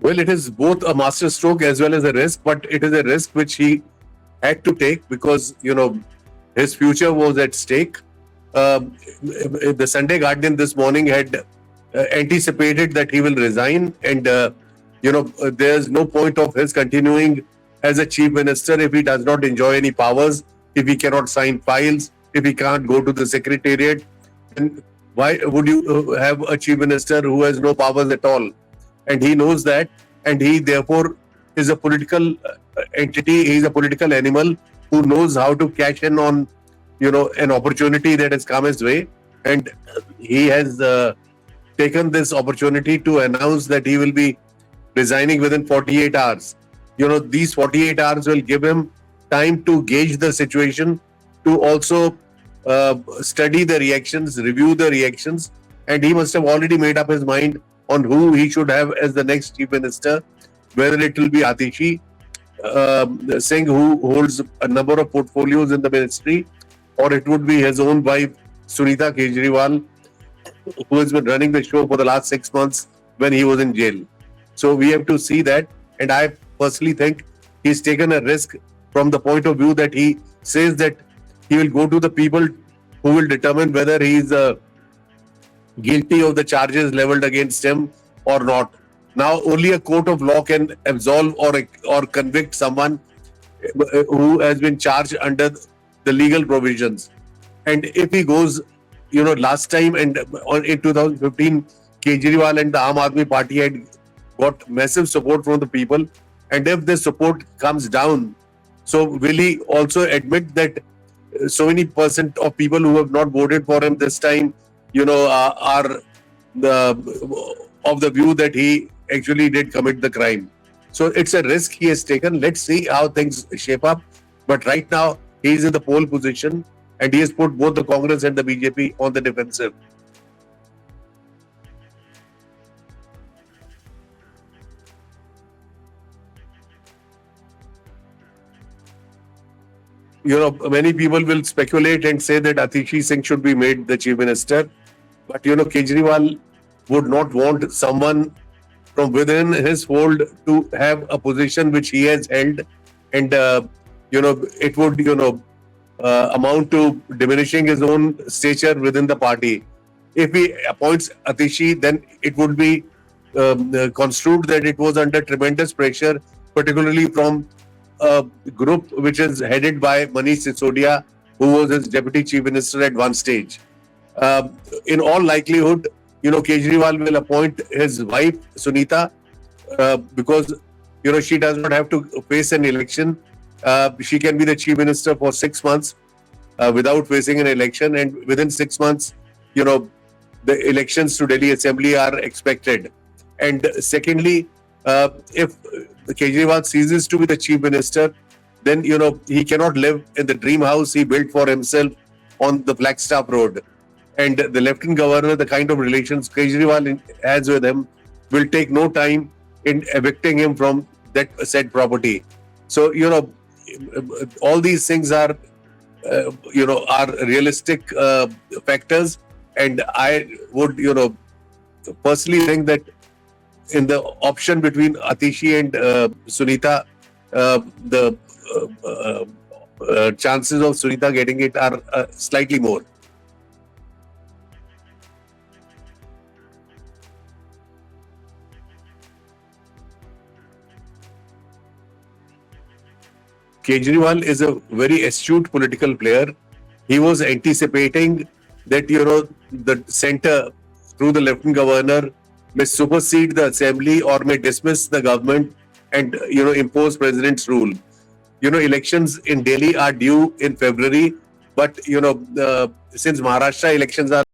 Well, it is both a master stroke as well as a risk, but it is a risk which he had to take because his future was at stake. The Sunday Guardian this morning had anticipated that he will resign, and there's no point of his continuing as a chief minister if he does not enjoy any powers, if he cannot sign files, if he can't go to the secretariat. And why would you have a chief minister who has no powers at all? And he knows that, and he therefore is a political entity. He's a political animal who knows how to cash in on an opportunity that has come his way, and he has taken this opportunity to announce that he will be resigning within 48 hours. These 48 hours will give him time to gauge the situation, to also study the reactions, review the reactions, and he must have already made up his mind on who he should have as the next chief minister, whether it will be Atishi Singh, who holds a number of portfolios in the ministry, or it would be his own wife, Sunita Kejriwal, who has been running the show for the last 6 months when he was in jail. So we have to see that, and I personally think he's taken a risk from the point of view that he says that he will go to the people who will determine whether he is guilty of the charges leveled against him or not. Now, only a court of law can absolve or convict someone who has been charged under the legal provisions. And if he goes, last time and in 2015, Kejriwal and the Aam Aadmi Party had got massive support from the people. And if the support comes down, so will he also admit that so many percent of people who have not voted for him this time, are of the view that he actually did commit the crime? So it's a risk he has taken. Let's see how things shape up. But right now, he is in the pole position, and he has put both the Congress and the BJP on the defensive. Many people will speculate and say that Atishi Singh should be made the chief minister. But, Kejriwal would not want someone from within his fold to have a position which he has held. And, it would, amount to diminishing his own stature within the party. If he appoints Atishi, then it would be construed that it was under tremendous pressure, particularly from a group which is headed by Manish Sisodia, who was his deputy chief minister at one stage. In all likelihood, Kejriwal will appoint his wife, Sunita, because, she does not have to face an election. She can be the chief minister for 6 months without facing an election. And within 6 months, the elections to Delhi Assembly are expected. And secondly, if Kejriwal ceases to be the chief minister, then, he cannot live in the dream house he built for himself on the Flagstaff Road. And the Lieutenant Governor, the kind of relations Kejriwal has with him, will take no time in evicting him from that said property. So, all these things are realistic factors. And I would, personally think that in the option between Atishi and Sunita, the chances of Sunita getting it are slightly more. Kejriwal is a very astute political player. He was anticipating that, the centre, through the Lieutenant Governor, may supersede the assembly or may dismiss the government and, impose president's rule. Elections in Delhi are due in February, but, since Maharashtra elections are